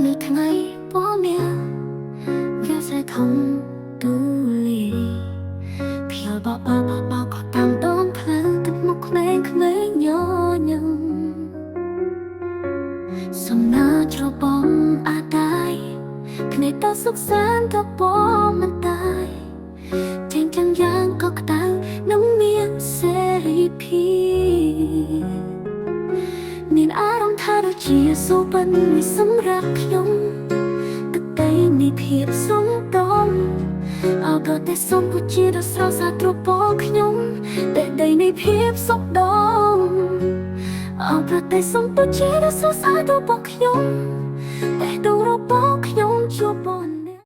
នៃថ្ងៃពណ៌មាសវាស្រែធំទូលាយភៀវបបក៏តាមដងផ្លូវទឹកមកក្មេងញញឹមសំណាច្របំអាដាយភ្នែកតសុខសាន្តក៏បងមិនตายចេញចាំយ៉ាងក៏ក្តៅនឹងមានសេរីភាពមានអារម្មណ៍ថាដូចជាសូបិនមួយសម្រាប់ខ្ញុំទឹកដីនៃភាពសុំដុំអោក៏តែសុំពុជាដ៏ស្រស់ស្អាតត្រពោខ្ញុំតែដីនៃភាពសុខដុមអោប្រតែសុំពុជាដ៏ស្រស់ស្អាតត្រពោខ្ញុំ